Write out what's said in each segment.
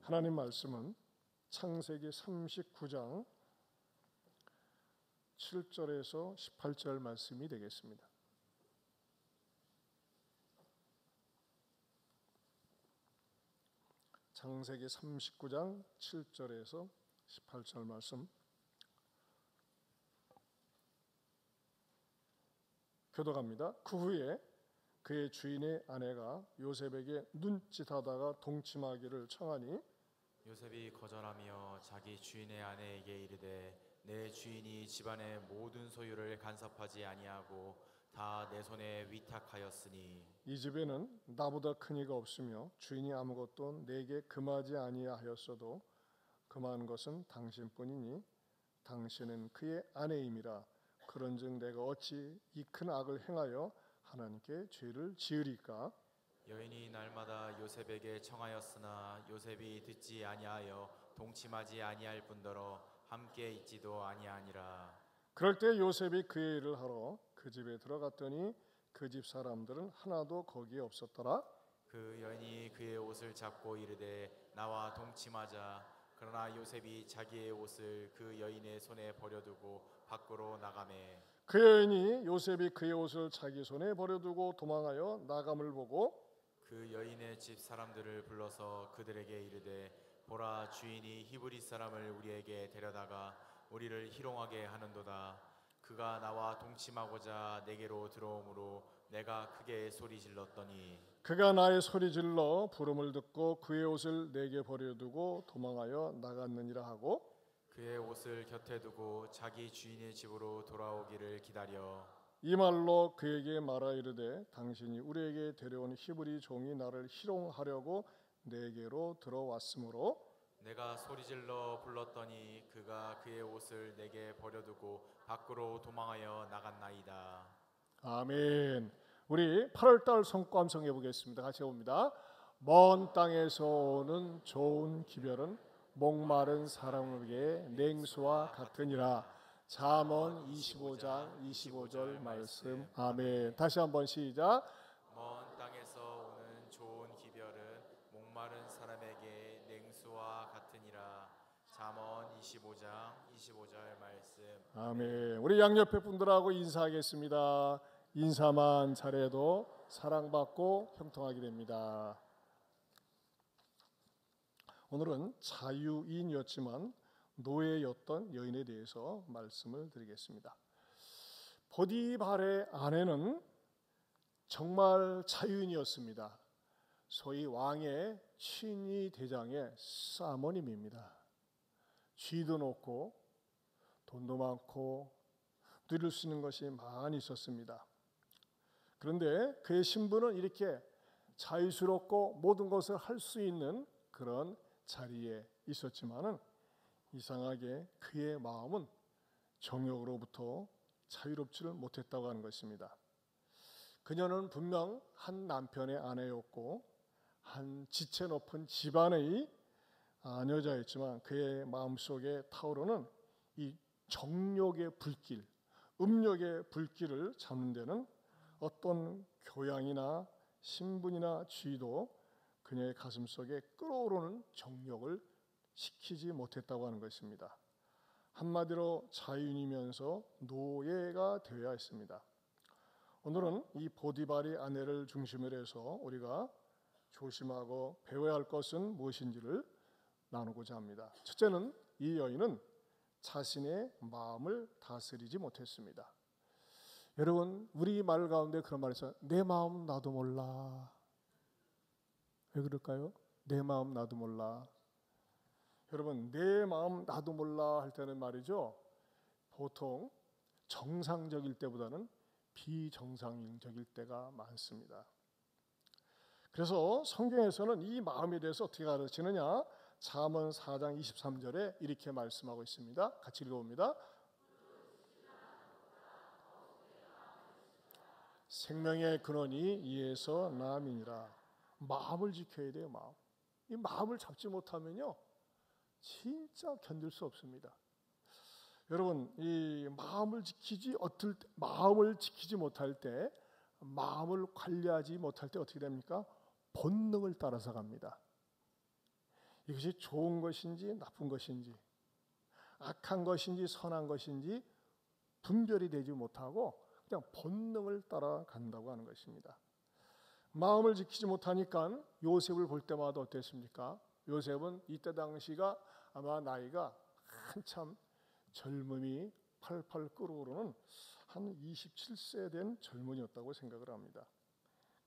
하나님 말씀은 창세기 39장 7절에서 18절 말씀이 되겠습니다. 창세기 39장 7절에서 18절 말씀 교독합니다. 그 후에 그의 주인의 아내가 요셉에게 눈짓하다가 동침하기를 청하니 요셉이 거절하며 자기 주인의 아내에게 이르되 내 주인이 집안의 모든 소유를 간섭하지 아니하고 다 내 손에 위탁하였으니 이 집에는 나보다 큰 이가 없으며 주인이 아무것도 내게 금하지 아니하였어도 금한 것은 당신뿐이니 당신은 그의 아내임이라. 그런즉 내가 어찌 이 큰 악을 행하여 하나님께 죄를 지으리까? 여인이 날마다 요셉에게 청하였으나 요셉이 듣지 아니하여 동침하지 아니할 뿐더러 함께 있지도 아니하니라. 그럴 때 요셉이 그의 일을 하러 그 집에 들어갔더니 그 집 사람들은 하나도 거기에 없었더라. 그 여인이 그의 옷을 잡고 이르되 나와 동침하자. 그러나 요셉이 자기의 옷을 그 여인의 손에 버려두고 밖으로 나가매 그 여인이 요셉이 그의 옷을 자기 손에 버려두고 도망하여 나감을 보고 그 여인의 집 사람들을 불러서 그들에게 이르되 보라, 주인이 히브리 사람을 우리에게 데려다가 우리를 희롱하게 하는도다. 그가 나와 동침하고자 내게로 들어오므로 내가 크게 소리 질렀더니 그가 나의 소리 질러 부름을 듣고 그의 옷을 내게 버려두고 도망하여 나갔느니라 하고 그의 옷을 곁에 두고 자기 주인의 집으로 돌아오기를 기다려 이 말로 그에게 말하 이르되 당신이 우리에게 데려온 히브리 종이 나를 희롱하려고 내게로 들어왔으므로 내가 소리질러 불렀더니 그가 그의 옷을 내게 버려두고 밖으로 도망하여 나갔나이다. 아멘. 우리 8월달 성과 함성해 보겠습니다. 같이 해봅니다. 먼 땅에서 오는 좋은 기별은 목마른 사람에게 냉수와 같으니라. 잠언 25장 25절 말씀. 아멘. 다시 한번 시작. 먼 땅에서 오는 좋은 기별은 목마른 사람에게 냉수와 같으니라. 잠언 25장 25절 말씀. 아멘. 우리 양옆에 분들하고 인사하겠습니다. 인사만 잘해도 사랑받고 형통하게 됩니다. 오늘은 자유인이었지만 노예였던 여인에 대해서 말씀을 드리겠습니다. 보디발의 아내는 정말 자유인이었습니다. 소위 왕의 친위 대장의 사모님입니다. 쥐도 높고 돈도 많고 누릴 수 있는 것이 많이 있었습니다. 그런데 그의 신분은 이렇게 자유스럽고 모든 것을 할 수 있는 그런 자리에 있었지만은 이상하게 그의 마음은 정욕으로부터 자유롭지를 못했다고 하는 것입니다. 그녀는 분명 한 남편의 아내였고 한 지체 높은 집안의 여자였지만 그의 마음속에 타오르는 이 정욕의 불길, 음욕의 불길을 잡는 데는 어떤 교양이나 신분이나 지위도 그녀의 가슴속에 끓어오르는 정욕을 식히지 못했다고 하는 것입니다. 한마디로 자유인이면서 노예가 되어야 했습니다. 오늘은 이 보디발의 아내를 중심으로 해서 우리가 조심하고 배워야 할 것은 무엇인지를 나누고자 합니다. 첫째는 이 여인은 자신의 마음을 다스리지 못했습니다. 여러분, 우리 말 가운데 그런 말이 있어요. 내 마음 나도 몰라. 왜 그럴까요? 내 마음 나도 몰라. 여러분, 내 마음 나도 몰라 할 때는 말이죠, 보통 정상적일 때보다는 비정상적일 때가 많습니다. 그래서 성경에서는 이 마음에 대해서 어떻게 가르치느냐? 잠언 4장 23절에 이렇게 말씀하고 있습니다. 같이 읽어봅니다. 생명의 근원이 이에서 남이니라. 마음을 지켜야 돼요. 마음. 이 마음을 잡지 못하면요 진짜 견딜 수 없습니다. 여러분, 이 마음을 지키지 못할 때, 마음을 관리하지 못할 때 어떻게 됩니까? 본능을 따라서 갑니다. 이것이 좋은 것인지 나쁜 것인지, 악한 것인지 선한 것인지 분별이 되지 못하고 그냥 본능을 따라간다고 하는 것입니다. 마음을 지키지 못하니까 요셉을 볼 때마다 어땠습니까? 요셉은 이때 당시가 아마 나이가 한참 젊음이 팔팔 끓어오르는 한 27세 된 젊은이였다고 생각을 합니다.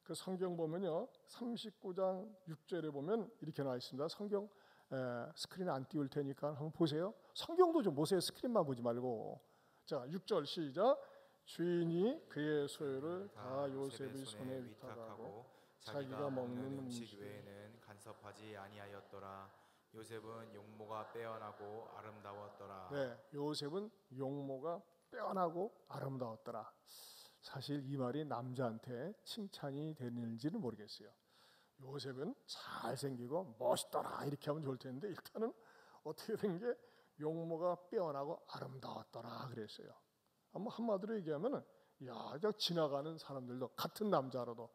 그 성경 보면요, 39장 6절에 보면 이렇게 나와 있습니다. 성경 스크린 안 띄울 테니까 한번 보세요. 성경도 좀 보세요. 스크린만 보지 말고. 자, 6절 시작. 주인이 그의 소유를 다 요셉의 손에 위탁하고 자기가 먹는 음식 외에는 간섭하지 아니하였더라. 요셉은 용모가 빼어나고 아름다웠더라. 네, 요셉은 용모가 빼어나고 아름다웠더라. 사실 이 말이 남자한테 칭찬이 되는지는 모르겠어요. 요셉은 잘생기고 멋있더라 이렇게 하면 좋을 텐데 일단은 어떻게 된 게 용모가 빼어나고 아름다웠더라 그랬어요. 한마디로 얘기하면은 야, 지나가는 사람들도 같은 남자라도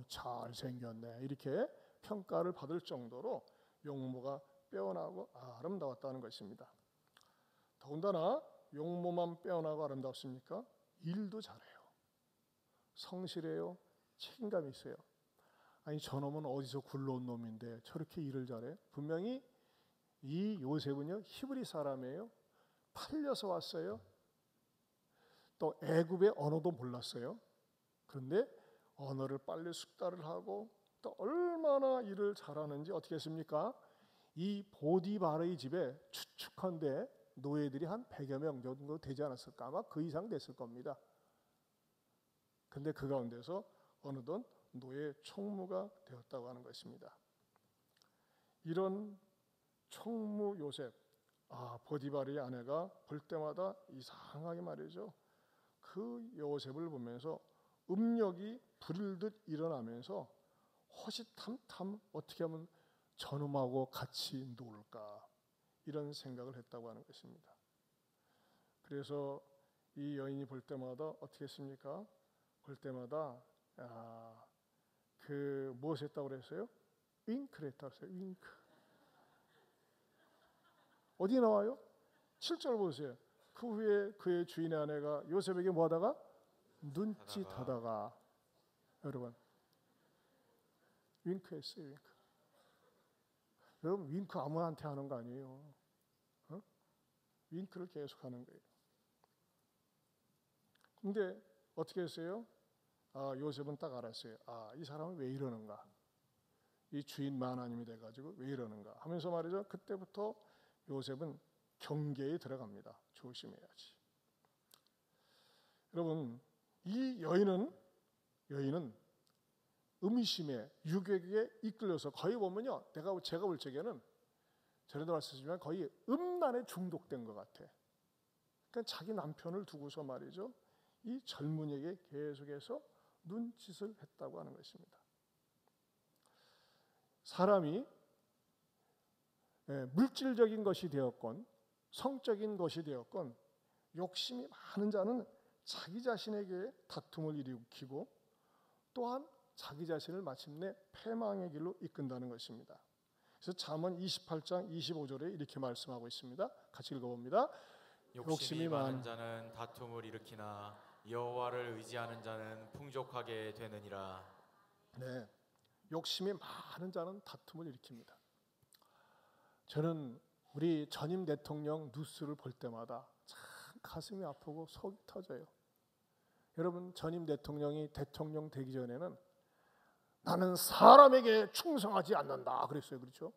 잘생겼네 이렇게 평가를 받을 정도로 용모가 빼어나고 아름다웠다는 것입니다. 더군다나 용모만 빼어나고 아름답습니까? 일도 잘해요. 성실해요. 책임감이 있어요. 아니 저놈은 어디서 굴러온 놈인데 저렇게 일을 잘해? 분명히 이 요셉은요 히브리 사람이에요. 팔려서 왔어요. 또 애굽의 언어도 몰랐어요. 그런데 언어를 빨리 숙달을 하고 또 얼마나 일을 잘하는지 어떻게 했습니까? 이 보디바르의 집에 추측한데 노예들이 한 100여 명 정도 되지 않았을까? 아마 그 이상 됐을 겁니다. 근데 그 가운데서 어느덧 노예 총무가 되었다고 하는 것입니다. 이런 총무 요셉, 보디바르의 아내가 볼 때마다 이상하게 말이죠. 그 요셉을 보면서 음력이 불일듯 일어나면서 허시탐탐 어떻게 하면 저놈하고 같이 놀까 이런 생각을 했다고 하는 것입니다. 그래서 이 여인이 볼 때마다 어떻게 했습니까? 볼 때마다 무엇 했다고 그랬어요? 윙크를 했다고 했어요. 윙크. 어디 나와요? 7절 보세요. 그 후에 그의 주인의 아내가 요셉에게 뭐하다가? 눈짓하다가. 여러분 윙크했어요. 윙크. 여러분 윙크 아무한테 하는 거 아니에요. 윙크를 계속 하는 거예요. 근데 어떻게 했어요? 요셉은 딱 알았어요. 이 사람은 왜 이러는가? 이 주인만 아니면 돼가지고 왜 이러는가 하면서 말이죠. 그때부터 요셉은 경계에 들어갑니다. 조심해야지. 여러분 이 여인은 음심에 유혹에 이끌려서 거의 보면요. 제가 볼 적에는 전에도 말씀드렸지만 거의 음란에 중독된 것 같아. 그러니까 자기 남편을 두고서 말이죠. 이 젊은이에게 계속해서 눈짓을 했다고 하는 것입니다. 사람이 물질적인 것이 되었건 성적인 것이 되었건 욕심이 많은 자는 자기 자신에게 다툼을 일으키고 또한 자기 자신을 마침내 패망의 길로 이끈다는 것입니다. 그래서 잠언 28장 25절에 이렇게 말씀하고 있습니다. 같이 읽어봅니다. 욕심이 많은 자는 다툼을 일으키나 여호와를 의지하는 자는 풍족하게 되느니라. 네, 욕심이 많은 자는 다툼을 일으킵니다. 저는 우리 전임 대통령 뉴스를 볼 때마다 참 가슴이 아프고 속이 터져요. 여러분 전임 대통령이 대통령 되기 전에는 나는 사람에게 충성하지 않는다 그랬어요. 그렇죠?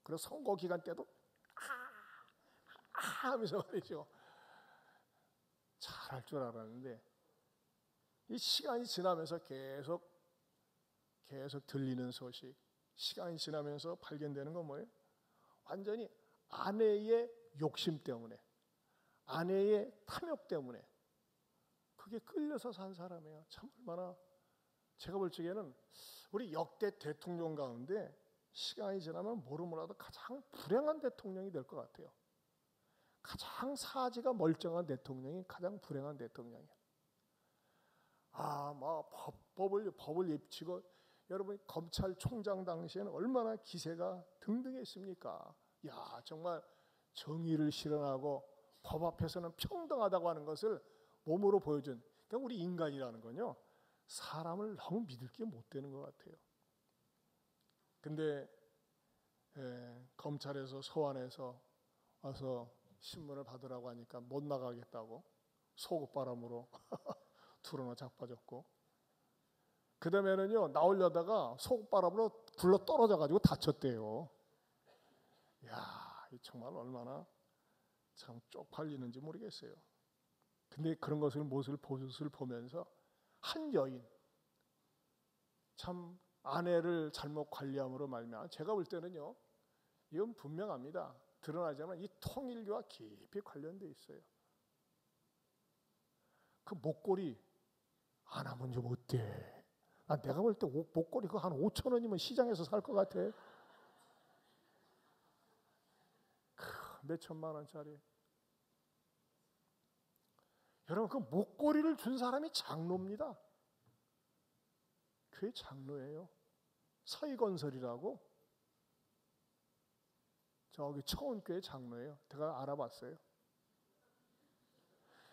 그래서 선거 기간 때도 하면서 말이죠. 잘할 줄 알았는데 이 시간이 지나면서 계속 들리는 소식, 시간이 지나면서 발견되는 건 뭐예요? 완전히 아내의 욕심 때문에, 아내의 탐욕 때문에 그게 끌려서 산 사람이에요. 참 얼마나 제가 볼 적에는 우리 역대 대통령 가운데 시간이 지나면 몰라도 가장 불행한 대통령이 될 것 같아요. 가장 사지가 멀쩡한 대통령이 가장 불행한 대통령이에요. 법을 입히고 여러분 검찰총장 당시에는 얼마나 기세가 등등 했습니까? 야, 정말 정의를 실현하고 법 앞에서는 평등하다고 하는 것을 몸으로 보여준, 그러니까 우리 인간이라는 건요, 사람을 너무 믿을 게 못 되는 것 같아요. 근데 검찰에서 소환해서 와서 신문을 받으라고 하니까 못 나가겠다고 속옷바람으로 두루나 자빠졌고, 그 다음에는요, 나오려다가 속옷바람으로 굴러 떨어져 가지고 다쳤대요. 야, 정말 얼마나 참 쪽팔리는지 모르겠어요. 근데 그런 것을 모습을 보면서 한 여인, 참 아내를 잘못 관리함으로 말미암아, 제가 볼 때는요, 이건 분명합니다. 드러나지만 이 통일교와 깊이 관련돼 있어요. 그 목걸이 안 하면 좀 어때? 내가 볼 때 목걸이 그거 한 5천 원이면 시장에서 살 것 같아. 몇 천만 원짜리. 여러분, 그 목걸이를 준 사람이 장로입니다. 교회 장로예요. 서희건설이라고, 저기 처원교회 장로예요. 제가 알아봤어요.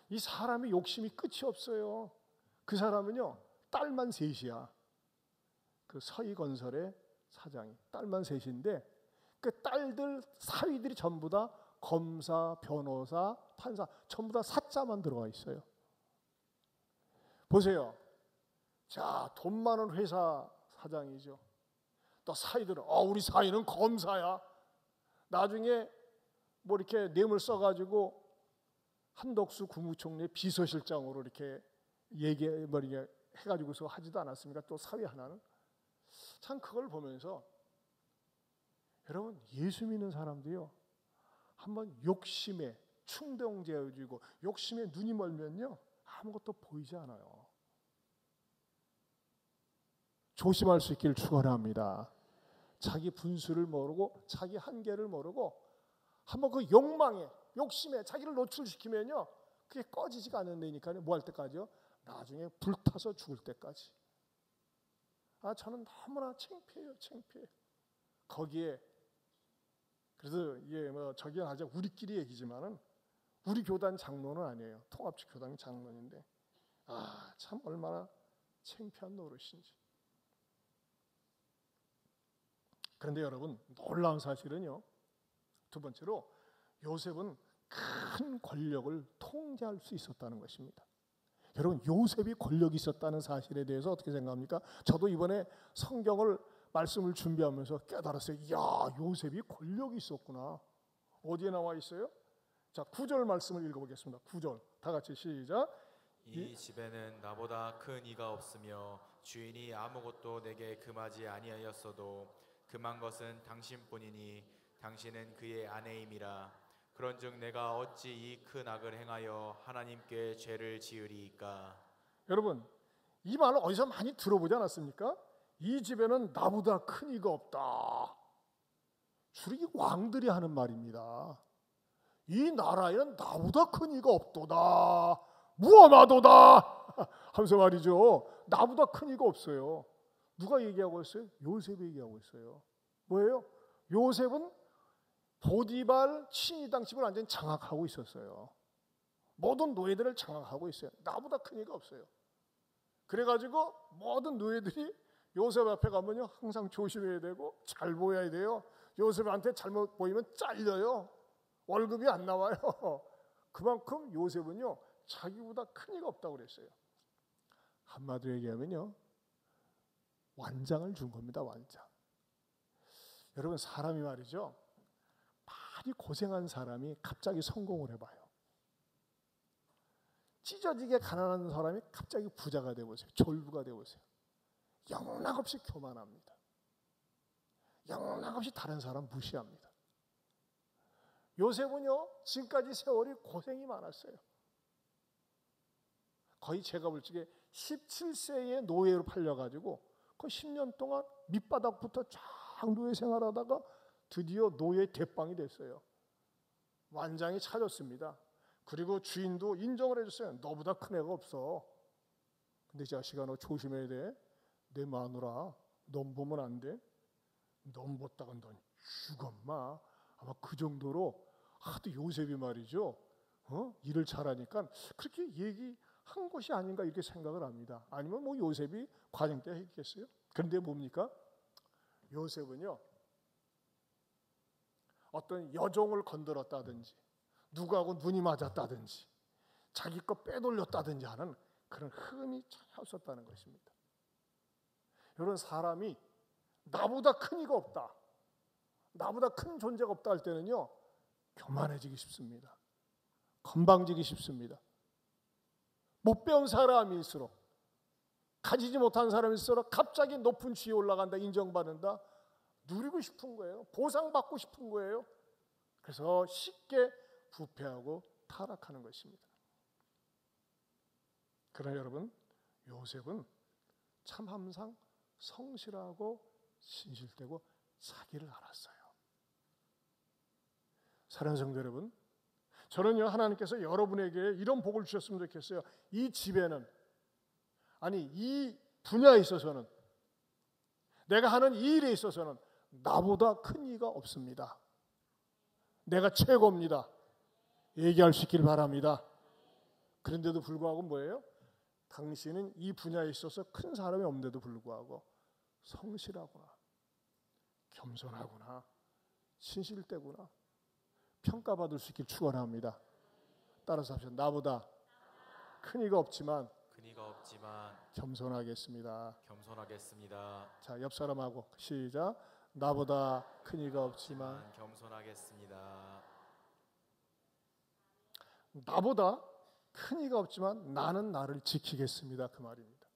이 사람이 욕심이 끝이 없어요. 그 사람은요, 딸만 셋이야. 그 서희건설의 사장이 딸만 셋인데, 그 딸들 사위들이 전부 다 검사, 변호사, 판사, 전부 다 사자만 들어가 있어요. 보세요. 자, 돈 많은 회사 사장이죠. 또 사위들은 우리 사위는 검사야. 나중에 뭐 이렇게 뇌물 써가지고 한덕수 국무총리 비서실장으로 이렇게 해가지고서 하지도 않았습니까? 또 사위 하나는. 참 그걸 보면서 여러분, 예수 믿는 사람도요, 한번 욕심에 충동되어지고 욕심에 눈이 멀면요, 아무것도 보이지 않아요. 조심할 수 있기를 축원합니다. 자기 분수를 모르고 자기 한계를 모르고 한번 그 욕망에, 욕심에 자기를 노출시키면요, 그게 꺼지지가 않는다니까요. 뭐 할 때까지요? 나중에 불타서 죽을 때까지. 저는 너무나 창피해요. 창피해. 거기에 그래서 이게 뭐 저기 아직 우리끼리 얘기지만은 우리 교단 장로는 아니에요. 통합지 교단 장로인데 참 얼마나 창피한 노릇인지. 그런데 여러분, 놀라운 사실은요, 두 번째로 요셉은 큰 권력을 통제할 수 있었다는 것입니다. 여러분, 요셉이 권력이 있었다는 사실에 대해서 어떻게 생각합니까? 저도 이번에 성경을 말씀을 준비하면서 깨달았어요. 이야, 요셉이 권력이 있었구나. 어디에 나와 있어요? 자, 9절 말씀을 읽어보겠습니다. 9절 다 같이 시작. 이 집에는 나보다 큰 이가 없으며 주인이 아무것도 내게 금하지 아니하였어도 금한 것은 당신뿐이니 당신은 그의 아내임이라. 그런즉 내가 어찌 이 큰 악을 행하여 하나님께 죄를 지으리이까. 여러분, 이 말을 어디서 많이 들어보지 않았습니까? 이 집에는 나보다 큰 이가 없다. 주로 이 왕들이 하는 말입니다. 이 나라에는 나보다 큰 이가 없도다. 무엄하도다 하면서 말이죠. 나보다 큰 이가 없어요. 누가 얘기하고 있어요? 요셉이 얘기하고 있어요. 뭐예요? 요셉은 보디발 친위당 집을 완전히 장악하고 있었어요. 모든 노예들을 장악하고 있어요. 나보다 큰 이가 없어요. 그래가지고 모든 노예들이 요셉 앞에 가면요, 항상 조심해야 되고 잘 보여야 돼요. 요셉한테 잘못 보이면 잘려요. 월급이 안 나와요. 그만큼 요셉은요, 자기보다 큰 이가 없다고 그랬어요. 한마디로 얘기하면요, 완장을 준 겁니다. 완장. 여러분, 사람이 말이죠, 많이 고생한 사람이 갑자기 성공을 해봐요. 찢어지게 가난한 사람이 갑자기 부자가 되보세요. 졸부가 되보세요. 영락없이 교만합니다. 영락없이 다른 사람 무시합니다. 요셉은요, 지금까지 세월이 고생이 많았어요. 거의 제가 볼 적에 17세에 노예로 팔려가지고 그 10년 동안 밑바닥부터 쫙 노예 생활하다가 드디어 노예 대빵이 됐어요. 완장이 찾았습니다. 그리고 주인도 인정을 해줬어요. 너보다 큰 애가 없어. 근데 자식아, 너 조심해야 돼. 내 마누라 넌 보면 안 돼. 넌 보다가 넌 죽엄마. 아마 그 정도로 하도 요셉이 말이죠. 일을 잘하니까 그렇게 얘기한 것이 아닌가 이렇게 생각을 합니다. 아니면 뭐 요셉이 과정 때 했겠어요? 그런데 뭡니까? 요셉은요, 어떤 여종을 건드렸다든지 누구하고 눈이 맞았다든지 자기 거 빼돌렸다든지 하는 그런 흠이 전혀 없었다는 것입니다. 이런 사람이 나보다 큰 이가 없다, 나보다 큰 존재가 없다 할 때는요, 교만해지기 쉽습니다. 건방지기 쉽습니다. 못 배운 사람일수록, 가지지 못한 사람일수록 갑자기 높은 지위에 올라간다, 인정받는다, 누리고 싶은 거예요. 보상받고 싶은 거예요. 그래서 쉽게 부패하고 타락하는 것입니다. 그러나 여러분, 요셉은 참 항상 성실하고 진실되고 자기를 알았어요. 사랑하는 성도 여러분, 저는요, 하나님께서 여러분에게 이런 복을 주셨으면 좋겠어요. 이 집에는, 아니 이 분야에 있어서는, 내가 하는 이 일에 있어서는 나보다 큰 이가 없습니다. 내가 최고입니다. 얘기할 수 있길 바랍니다. 그런데도 불구하고 뭐예요? 당신은 이 분야에 있어서 큰 사람이 없는데도 불구하고 성실하구나, 겸손하구나, 신실되구나, 평가받을 수 있길 축원합니다. 따라서 합시다. 나보다 큰 이가 없지만 겸손하겠습니다. 자, 옆 사람하고 시작. 나보다 큰 이가 없지만 겸손하겠습니다. 나보다 큰 이가 없지만 나는 나를 지키겠습니다. 그 말입니다.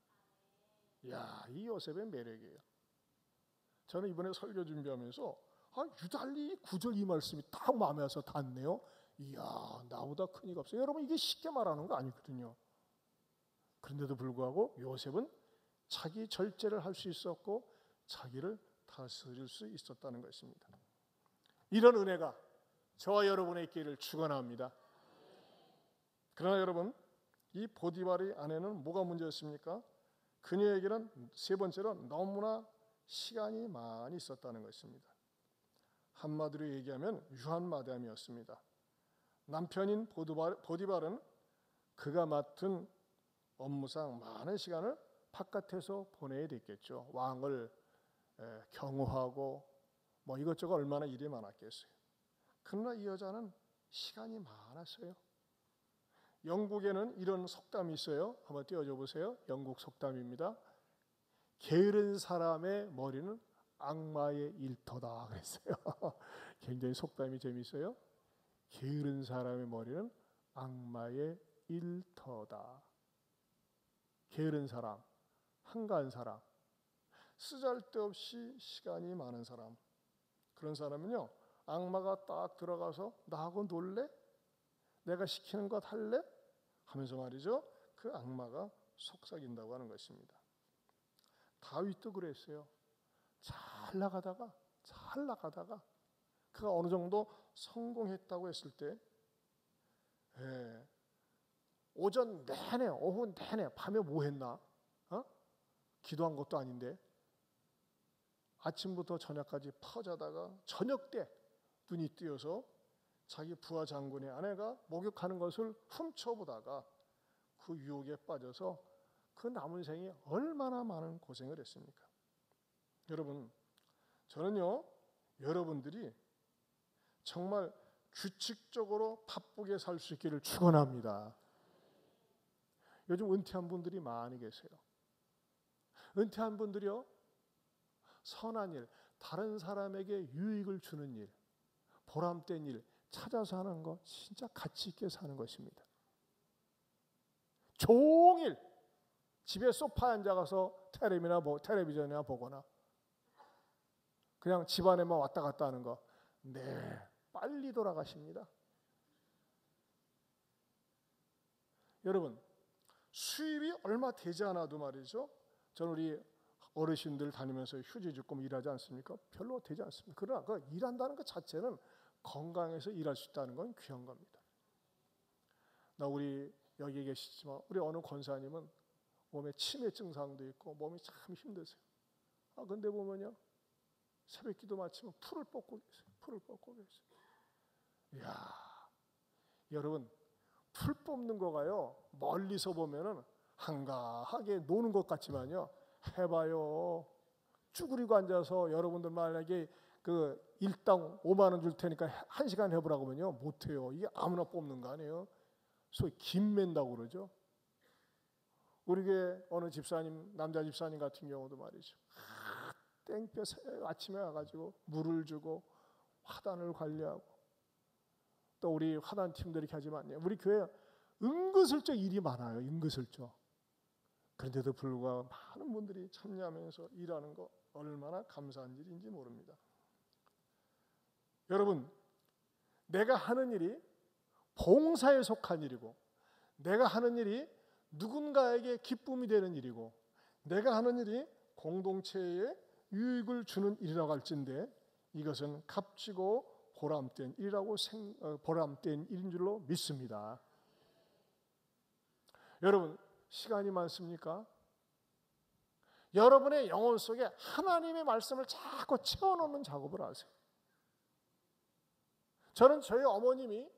이야, 이 요셉의 매력이에요. 저는 이번에 설교 준비하면서 유달리 9절 이 말씀이 딱 마음에 와서 닿네요. 이야, 나보다 큰 이가 없어요. 여러분, 이게 쉽게 말하는 거 아니거든요. 그런데도 불구하고 요셉은 자기 절제를 할 수 있었고 자기를 다스릴 수 있었다는 것입니다. 이런 은혜가 저와 여러분에 있기를 축원합니다. 그러나 여러분, 이 보디발의 아내는 뭐가 문제였습니까? 그녀에게는 세 번째로 너무나 시간이 많이 있었다는 것입니다. 한마디로 얘기하면 유한마담이었습니다. 남편인 보디발은 그가 맡은 업무상 많은 시간을 바깥에서 보내야 됐겠죠. 왕을 경호하고 뭐 이것저것 얼마나 일이 많았겠어요. 그러나 이 여자는 시간이 많았어요. 영국에는 이런 속담이 있어요. 한번 띄워줘 보세요. 영국 속담입니다. 게으른 사람의 머리는 악마의 일터다 그랬어요. 굉장히 속담이 재미있어요. 게으른 사람의 머리는 악마의 일터다. 게으른 사람, 한가한 사람, 쓰잘데없이 시간이 많은 사람, 그런 사람은요, 악마가 딱 들어가서 나하고 놀래? 내가 시키는 것 할래? 하면서 말이죠, 그 악마가 속삭인다고 하는 것입니다. 다윗도 그랬어요. 잘 나가다가 그가 어느 정도 성공했다고 했을 때 오전 내내, 오후 내내, 밤에 뭐 했나? 기도한 것도 아닌데 아침부터 저녁까지 퍼자다가 저녁 때 눈이 뜨여서 자기 부하 장군의 아내가 목욕하는 것을 훔쳐보다가 그 유혹에 빠져서 그 남은 생이 얼마나 많은 고생을 했습니까? 여러분, 저는요, 여러분들이 정말 규칙적으로 바쁘게 살 수 있기를 축원합니다. 요즘 은퇴한 분들이 많이 계세요. 은퇴한 분들이요, 선한 일, 다른 사람에게 유익을 주는 일, 보람된 일 찾아서 하는 거 진짜 가치 있게 사는 것입니다. 종일 집에 소파에 앉아가서 텔레비전이나 보거나 그냥 집안에만 왔다 갔다 하는 거, 네, 빨리 돌아가십니다. 여러분, 수입이 얼마 되지 않아도 말이죠, 저는 우리 어르신들 다니면서 휴지 주고 일하지 않습니까? 별로 되지 않습니다. 그러나 그 일한다는 것 자체는 건강해서 일할 수 있다는 건 귀한 겁니다. 우리 여기 계시지만 우리 어느 권사님은 몸에 치매 증상도 있고 몸이 참 힘드세요. 근데 보면요, 새벽 기도 마치면 풀을 뽑고 계세요. 풀을 뽑고 계세요. 이야, 여러분, 풀 뽑는 거가요, 멀리서 보면은 한가하게 노는 것 같지만요, 해봐요. 쭈그리고 앉아서 여러분들 만약에 그 일당 5만 원 줄 테니까 1시간 해보라고 하면요, 못해요. 이게 아무나 뽑는 거 아니에요. 소위 김맨다고 그러죠. 우리 교회 어느 집사님, 남자 집사님 같은 경우도 말이죠. 땡볕 아침에 와가지고 물을 주고 화단을 관리하고, 또 우리 화단 팀들이 이렇게 하지만 우리 교회 은근슬쩍 일이 많아요. 은근슬쩍. 그런데도 불구하고 많은 분들이 참여하면서 일하는 거 얼마나 감사한 일인지 모릅니다. 여러분, 내가 하는 일이 봉사에 속한 일이고, 내가 하는 일이 누군가에게 기쁨이 되는 일이고, 내가 하는 일이 공동체에 유익을 주는 일이라고 할진데, 이것은 값지고 보람된 일이라고 보람된 일인 줄로 믿습니다. 여러분, 시간이 많습니까? 여러분의 영혼 속에 하나님의 말씀을 자꾸 채워넣는 작업을 하세요. 저는 저희 어머님이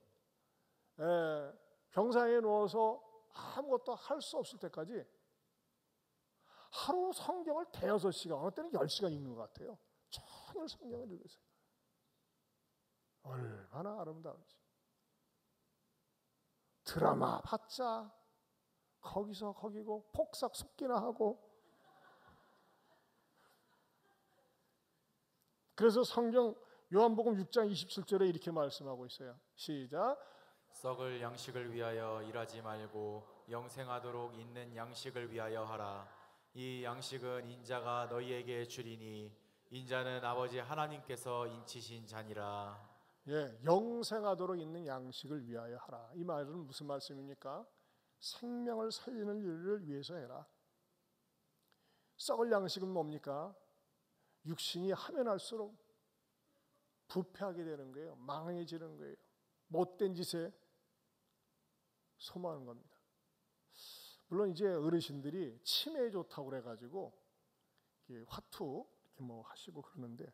병상에 누워서 아무것도 할 수 없을 때까지 하루 성경을 대여섯 시간, 어느 때는 10시간 읽는 것 같아요. 종일 성경을 읽으세요. 얼마나 아름다운지. 드라마 봤자 거기서 거기고 폭삭 속기나 하고. 그래서 성경 요한복음 6장 27절에 이렇게 말씀하고 있어요. 시작. 썩을 양식을 위하여 일하지 말고 영생하도록 있는 양식을 위하여 하라. 이 양식은 인자가 너희에게 주리니 인자는 아버지 하나님께서 인치신 자니라. 예, 영생하도록 있는 양식을 위하여 하라. 이 말은 무슨 말씀입니까? 생명을 살리는 일을 위해서 해라. 썩을 양식은 뭡니까? 육신이 하면 할수록 부패하게 되는 거예요. 망해지는 거예요. 못된 짓에 소모하는 겁니다. 물론 이제 어르신들이 치매에 좋다고 그래가지고 화투 이렇게 뭐 하시고 그러는데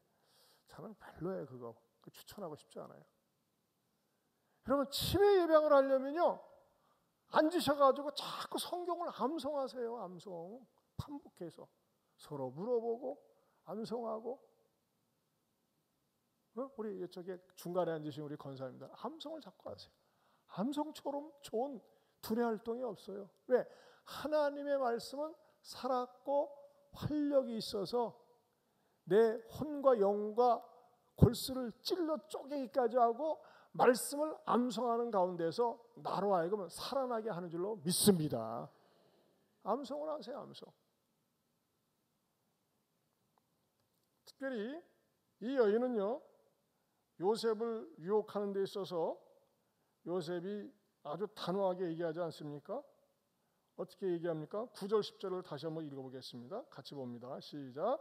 저는 별로예요. 그거 추천하고 싶지 않아요. 여러분, 치매 예방을 하려면요, 앉으셔가지고 자꾸 성경을 암송하세요. 암송 반복해서 서로 물어보고 암송하고. 우리 이쪽에 중간에 앉으신 우리 권사입니다. 암송을 자꾸 하세요. 암송처럼 좋은 두뇌 활동이 없어요. 왜? 하나님의 말씀은 살았고 활력이 있어서 내 혼과 영과 골수를 찔러 쪼개기까지 하고 말씀을 암송하는 가운데서 나로 하여금 살아나게 하는 줄로 믿습니다. 암송을 하세요. 암송. 특별히 이 여인은요, 요셉을 유혹하는 데 있어서 요셉이 아주 단호하게 얘기하지 않습니까? 어떻게 얘기합니까? 9절 10절을 다시 한번 읽어보겠습니다. 같이 봅니다. 시작.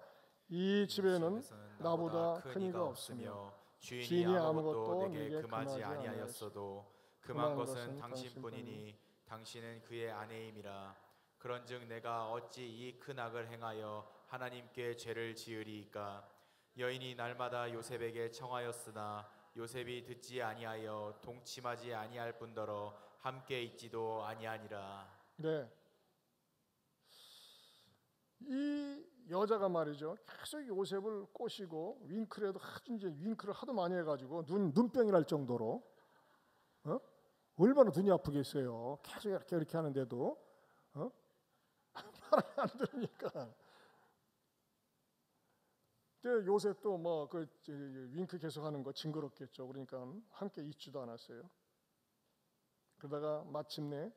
이 집에는 나보다 큰 이가 없으며 주인이 아무것도 내게 금하지 아니하였어도 금한 것은 당신뿐이니 당신은 그의 아내임이라. 그런즉 내가 어찌 이 큰 악을 행하여 하나님께 죄를 지으리이까. 여인이 날마다 요셉에게 청하였으나 요셉이 듣지 아니하여 동침하지 아니할 뿐더러 함께 있지도 아니하니라. 네, 이 여자가 말이죠, 계속 요셉을 꼬시고 윙크를 하도 많이 해가지고 눈병이 날 정도로 얼마나 눈이 아프겠어요. 계속 이렇게 하는데도 말을 안 들으니까. 근데 요셉도 뭐 그 윙크 계속하는 거 징그럽겠죠. 그러니까 함께 있지도 않았어요. 그러다가 마침내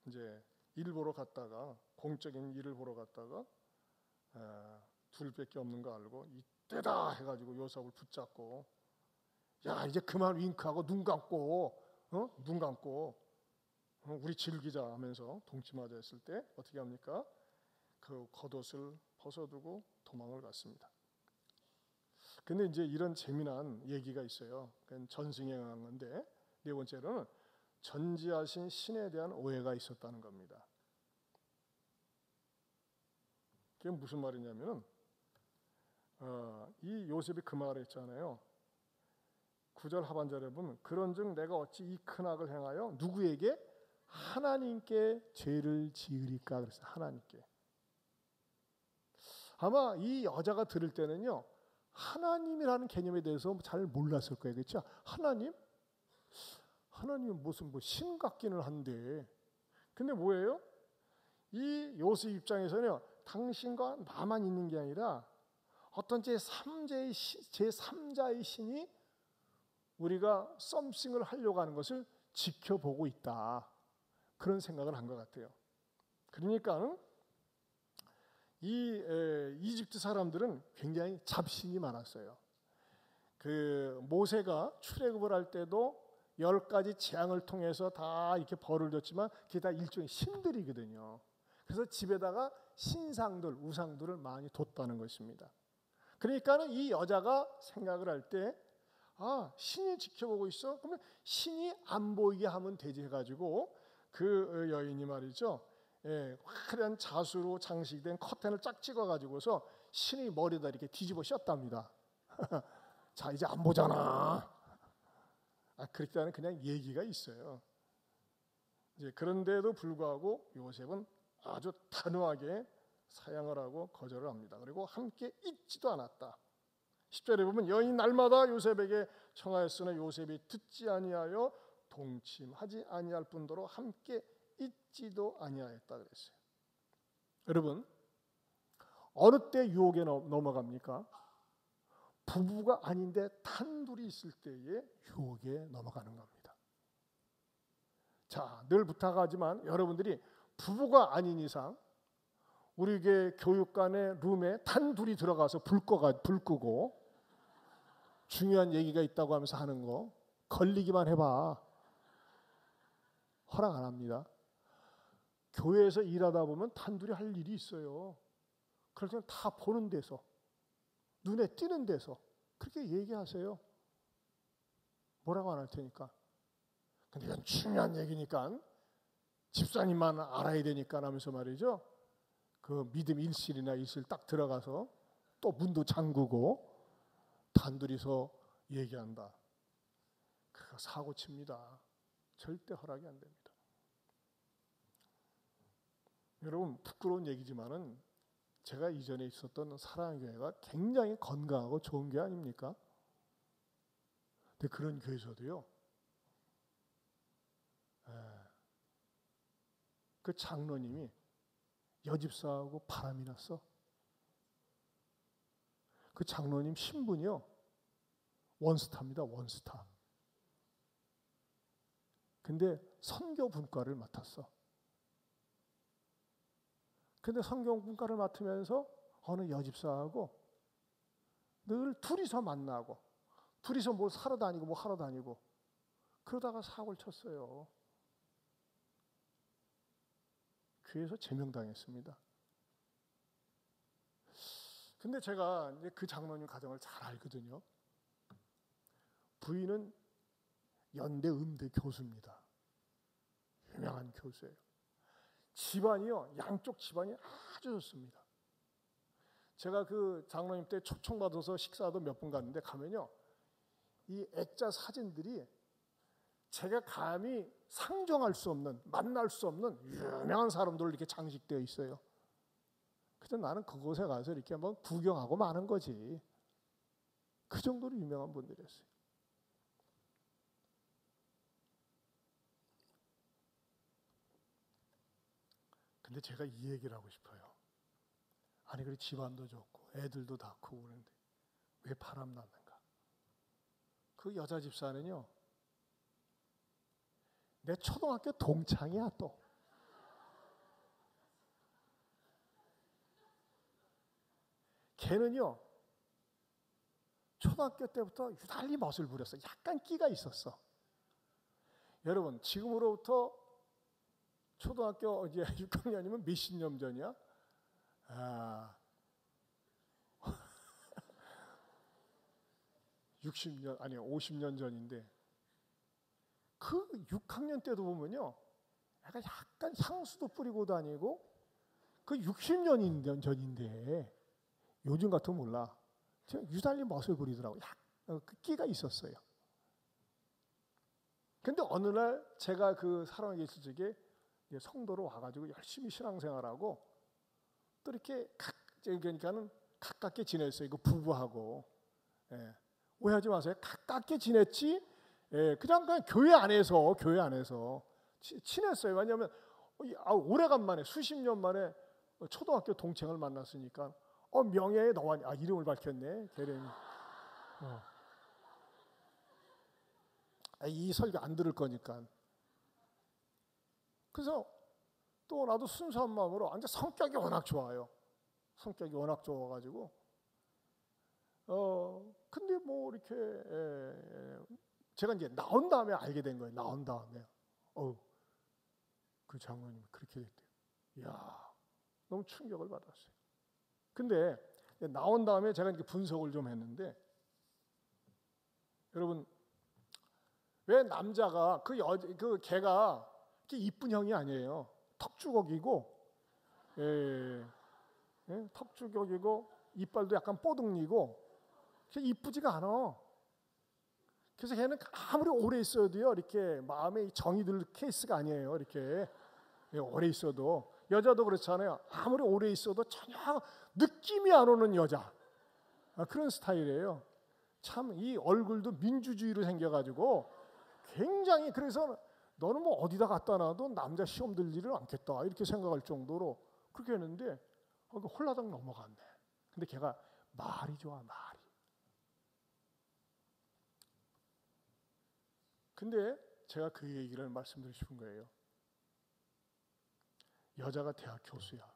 이제 일 보러 갔다가, 공적인 일을 보러 갔다가 둘밖에 없는 거 알고 이때다 해가지고 요셉을 붙잡고, 야 이제 그만 윙크하고 눈 감고 우리 즐기자 하면서 동침하자 했을 때 어떻게 합니까? 그 겉옷을 벗어두고 도망을 갔습니다. 근데 이제 이런 재미난 얘기가 있어요. 그건 전승에 관한 건데, 네 번째로는 전지하신 신에 대한 오해가 있었다는 겁니다. 그게 무슨 말이냐면은, 이 요셉이 그 말을 했잖아요. 9절 하반절에 보면 그런즉 내가 어찌 이 큰 악을 행하여 누구에게? 하나님께 죄를 지으리까 그랬어요. 하나님께. 아마 이 여자가 들을 때는요, 하나님이라는 개념에 대해서 잘 몰랐을 거예요. 그렇죠? 하나님은 무슨 신 같기는 한데, 근데 뭐예요? 이 요셉 입장에서는 당신과 나만 있는 게 아니라 어떤 제3자의 신이 우리가 썸씽을 하려고 하는 것을 지켜보고 있다. 그런 생각을 한 것 같아요. 그러니까 이 이집트 사람들은 굉장히 잡신이 많았어요. 그 모세가 출애굽을 할 때도 10가지 재앙을 통해서 다 이렇게 벌을 줬지만 그게 다 일종의 신들이거든요. 그래서 집에다가 신상들, 우상들을 많이 뒀다는 것입니다. 그러니까는 이 여자가 생각을 할 때, 신이 지켜보고 있어? 그러면 신이 안 보이게 하면 되지 해가지고 그 여인이 말이죠, 화려한 자수로 장식된 커튼을 쫙 찍어가지고서 신의 머리에다 이렇게 뒤집어 씌웠답니다. 자, 이제 안 보잖아. 그렇게 하는 그냥 얘기가 있어요. 이제 그런데도 불구하고 요셉은 아주 단호하게 사양을 하고 거절을 합니다. 그리고 함께 있지도 않았다. 10절에 보면 여인이 날마다 요셉에게 청하였으나 요셉이 듣지 아니하여 동침하지 아니할 뿐더러 함께 있지도 아니하였다 그랬어요. 여러분, 어느 때 유혹에 넘어갑니까? 부부가 아닌데 단둘이 있을 때에 유혹에 넘어가는 겁니다. 자, 늘 부탁하지만 여러분들이 부부가 아닌 이상 우리 교회 교육관의 룸에 단둘이 들어가서 불 끄고 중요한 얘기가 있다고 하면서 하는 거 걸리기만 해봐. 허락 안 합니다. 교회에서 일하다 보면 단둘이 할 일이 있어요. 그럴 때는 다 보는 데서, 눈에 띄는 데서 그렇게 얘기하세요. 뭐라고 안 할 테니까. 근데 이건 중요한 얘기니까 집사님만 알아야 되니까 하면서 말이죠. 그 믿음 일실이나 일실 딱 들어가서 또 문도 잠그고 단둘이서 얘기한다. 그거 사고 칩니다. 절대 허락이 안 됩니다. 여러분, 부끄러운 얘기지만은 제가 이전에 있었던 사랑의 교회가 굉장히 건강하고 좋은 교회 아닙니까? 근데 그런 교회에서도요, 그 장로님이 여집사하고 바람이 났어. 그 장로님 신분이요, 원스타입니다. 원스타. 근데 선교 분과를 맡았어. 근데 성경 분과를 맡으면서 어느 여집사하고 늘 둘이서 만나고 둘이서 뭐 사러 다니고 뭐 하러 다니고 그러다가 사고를 쳤어요. 교회에서 제명당했습니다. 근데 제가 이제 그 장로님 가정을 잘 알거든요. 부인은 연대 음대 교수입니다. 유명한 교수예요. 집안이요, 양쪽 집안이 아주 좋습니다. 제가 그 장로님 때 초청받아서 식사도 몇 번 갔는데 가면요, 이 액자 사진들이 제가 감히 상정할 수 없는, 만날 수 없는 유명한 사람들로 이렇게 장식되어 있어요. 근데 나는 그곳에 가서 이렇게 한번 구경하고 마는 거지. 그 정도로 유명한 분들이었어요. 근데 제가 이 얘기를 하고 싶어요. 아니, 그래 집안도 좋고 애들도 다 크고 그러는데 왜 바람 났는가? 그 여자 집사는요, 내 초등학교 동창이야 또. 걔는요, 초등학교 때부터 유달리 멋을 부렸어. 약간 끼가 있었어. 여러분, 지금으로부터 초등학교 이제 6학년이면 몇십 년 전이야? 60년 아니 50년 전인데 그 6학년 때도 보면요, 약간 향수도 뿌리고 다니고 그 60년 전인데 요즘 같으면 몰라. 유달리 멋을 부리더라고요. 그 끼가 있었어요. 근데 어느 날 제가 그 사랑에 있을 적에 성도로 와가지고 열심히 신앙생활하고 또 이렇게 그러니까는 가깝게 지냈어요. 그 부부하고. 예. 오해하지 마세요. 가깝게 지냈지. 예. 그냥 교회 안에서 친했어요. 왜냐하면 오래간만에 수십 년 만에 초등학교 동창을 만났으니까 명예의 너와 이름을 밝혔네. 계령이. 이 설교 안 들을 거니까. 그래서 또 나도 순수한 마음으로 성격이 워낙 좋아요. 성격이 워낙 좋아가지고 근데 뭐 이렇게 제가 이제 나온 다음에 알게 된 거예요. 나온 다음에 그 장로님이 그렇게 됐대요. 이야, 너무 충격을 받았어요. 근데 나온 다음에 제가 이렇게 분석을 좀 했는데, 여러분 왜 남자가 그 걔가 이렇게 이쁜 형이 아니에요. 턱주걱이고, 턱주걱이고 이빨도 약간 뽀득니고 이쁘지가 않아. 그래서 걔는 아무리 오래 있어도요, 이렇게 마음에 정이 들 케이스가 아니에요. 이렇게 오래 있어도. 여자도 그렇잖아요. 아무리 오래 있어도 전혀 느낌이 안 오는 여자. 그런 스타일이에요. 참 이 얼굴도 민주주의로 생겨가지고 굉장히, 그래서 너는 뭐 어디다 갖다 놔도 남자 시험 들 일은 않겠다 이렇게 생각할 정도로 그렇게 했는데 홀라당 넘어갔네. 근데 걔가 말이 좋아, 말이. 근데 제가 그 얘기를 말씀드리고 싶은 거예요. 여자가 대학 교수야.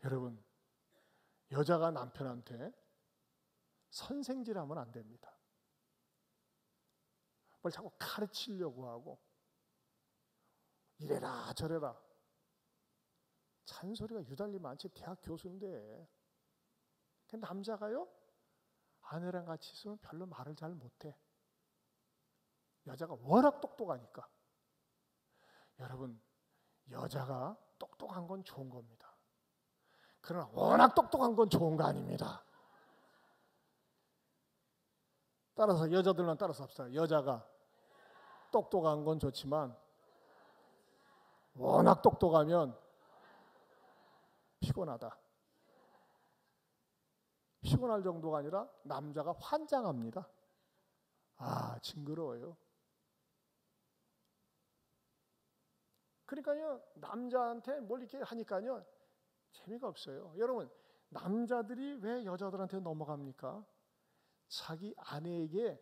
여러분, 여자가 남편한테 선생질하면 안 됩니다. 뭘 자꾸 가르치려고 하고 이래라 저래라 잔소리가 유달리 많지. 대학 교수인데. 남자가요, 아내랑 같이 있으면 별로 말을 잘 못해. 여자가 워낙 똑똑하니까. 여러분, 여자가 똑똑한 건 좋은 겁니다. 그러나 워낙 똑똑한 건 좋은 거 아닙니다. 따라서 여자들만 따라서 합시다. 여자가 똑똑한 건 좋지만 워낙 똑똑하면 피곤하다. 피곤할 정도가 아니라 남자가 환장합니다. 징그러워요. 그러니까요, 남자한테 뭘 이렇게 하니까요 재미가 없어요. 여러분, 남자들이 왜 여자들한테 넘어갑니까? 자기 아내에게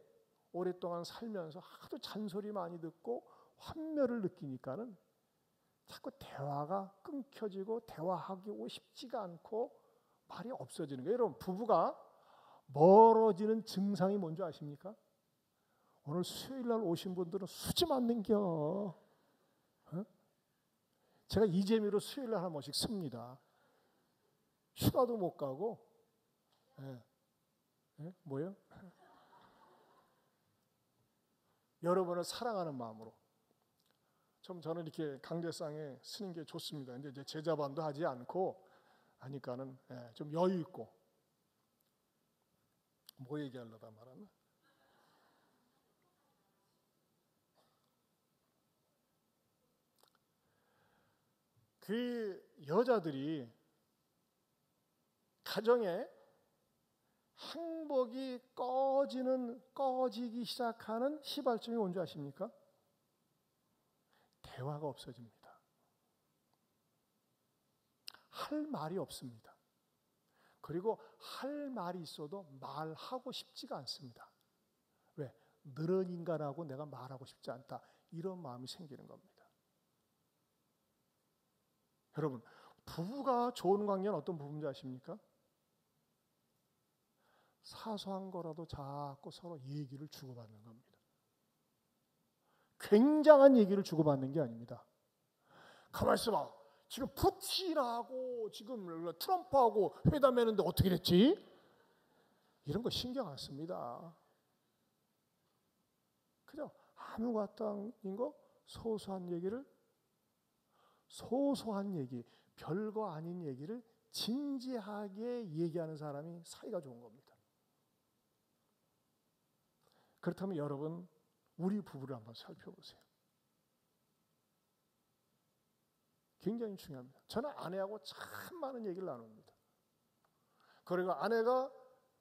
오랫동안 살면서 하도 잔소리 많이 듣고 환멸을 느끼니까는 자꾸 대화가 끊겨지고 대화하기 쉽지가 않고 말이 없어지는 거예요. 여러분, 부부가 멀어지는 증상이 뭔지 아십니까? 오늘 수요일 날 오신 분들은 수지 맞는겨. 제가 이 재미로 수요일 날 한 번씩 씁니다. 휴가도 못 가고. 뭐요? 여러분을 사랑하는 마음으로. 저는 이렇게 강대상에 쓰는 게 좋습니다. 근데 이제 제자반도 하지 않고 하니까는 좀 여유 있고. 뭐 얘기하려다 말았나? 그 여자들이 가정에 행복이 꺼지기 시작하는 시발점이 뭔지 아십니까? 대화가 없어집니다. 할 말이 없습니다. 그리고 할 말이 있어도 말하고 싶지가 않습니다. 왜? 늘은 인간하고 내가 말하고 싶지 않다. 이런 마음이 생기는 겁니다. 여러분, 부부가 좋은 관계는 어떤 부부인지 아십니까? 사소한 거라도 자꾸 서로 얘기를 주고받는 겁니다. 굉장한 얘기를 주고받는 게 아닙니다. 가만히 있어봐. 지금 푸틴하고 지금 트럼프하고 회담했는데 어떻게 됐지? 이런 거 신경 안 씁니다. 그죠? 아무것도 아닌 거 소소한 얘기, 별거 아닌 얘기를 진지하게 얘기하는 사람이 사이가 좋은 겁니다. 그렇다면 여러분, 우리 부부를 한번 살펴보세요. 굉장히 중요합니다. 저는 아내하고 참 많은 얘기를 나눕니다. 그리고 아내가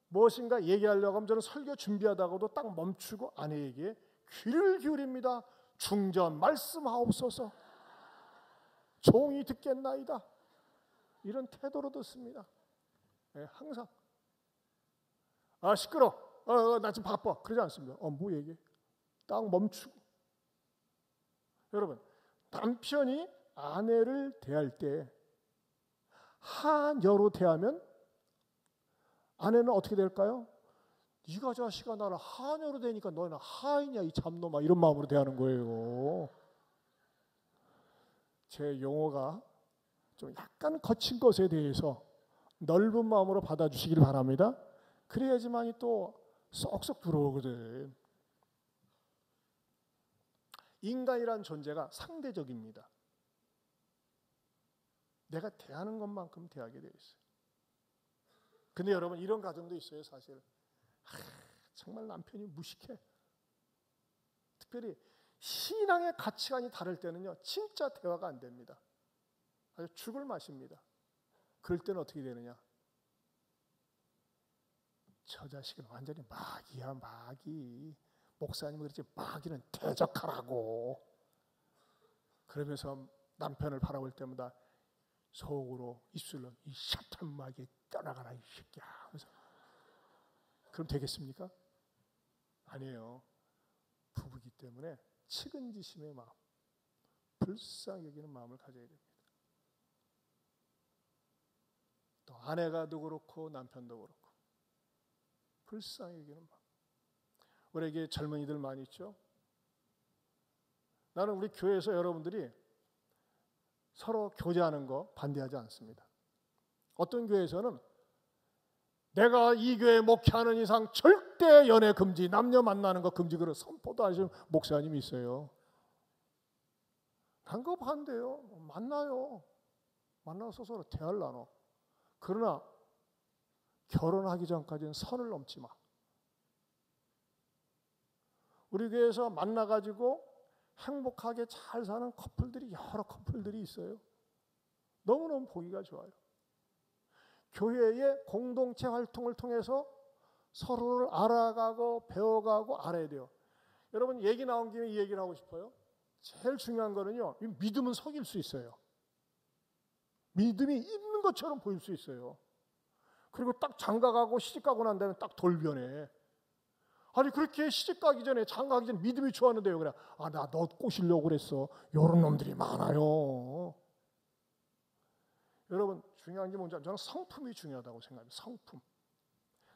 무엇인가 얘기하려고 하면 저는 설교 준비하다가도 딱 멈추고 아내에게 귀를 기울입니다. 중전 말씀하옵소서. 종이 듣겠나이다. 이런 태도로 듣습니다. 네, 항상. 아 시끄러. 나 지금 바빠. 그러지 않습니다. 뭐 얘기해? 딱 멈추고. 여러분, 남편이 아내를 대할 때 하녀로 대하면 아내는 어떻게 될까요? 네가 자식아 나를 하녀로 대니까 너는 하이냐 이 잡놈아, 이런 마음으로 대하는 거예요. 제 용어가 좀 약간 거친 것에 대해서 넓은 마음으로 받아주시길 바랍니다. 그래야지만이 또 쏙쏙 들어오거든. 인간이란 존재가 상대적입니다. 내가 대하는 것만큼 대하게 되어 있어요. 근데 여러분, 이런 가정도 있어요. 사실 정말 남편이 무식해. 특별히 신앙의 가치관이 다를 때는요, 진짜 대화가 안 됩니다. 아주 죽을 맛입니다. 그럴 때는 어떻게 되느냐? 저 자식은 완전히 마귀야, 마귀. 목사님은 그렇지, 마귀는 대적하라고. 그러면서 남편을 바라볼 때마다 속으로 입술로 이 샤탄 마귀 떠나가라 이 새끼야 하면서. 그럼 되겠습니까? 아니에요. 부부기 때문에 측은지심의 마음, 불쌍히 여기는 마음을 가져야 됩니다. 또 아내가도 그렇고 남편도 그렇고 불쌍히 여기는 마음. 우리에게 젊은이들 많이 있죠? 나는 우리 교회에서 여러분들이 서로 교제하는 거 반대하지 않습니다. 어떤 교회에서는 내가 이 교회 목회하는 이상 절대 연애 금지, 남녀 만나는 거 금지, 그런 선포도 하시는 목사님이 있어요. 난 그거 반대요. 만나요. 만나서 서로 대화를 나눠. 그러나 결혼하기 전까지는 선을 넘지 마. 우리 교회에서 만나가지고 행복하게 잘 사는 커플들이, 여러 커플들이 있어요. 너무너무 보기가 좋아요. 교회의 공동체 활동을 통해서 서로를 알아가고 배워가고 알아야 돼요. 여러분, 얘기 나온 김에 이 얘기를 하고 싶어요. 제일 중요한 거는요, 믿음은 속일 수 있어요. 믿음이 있는 것처럼 보일 수 있어요. 그리고 딱 장가가고 시집가고 난 다음에 딱 돌변해. 아니 그렇게 시집가기 전에, 장가가기 전에 믿음이 좋았는데요, 그래. 아, 나 너 꼬시려고 그랬어. 이런 놈들이 많아요. 여러분, 중요한 게 뭔지, 저는 성품이 중요하다고 생각합니다. 성품.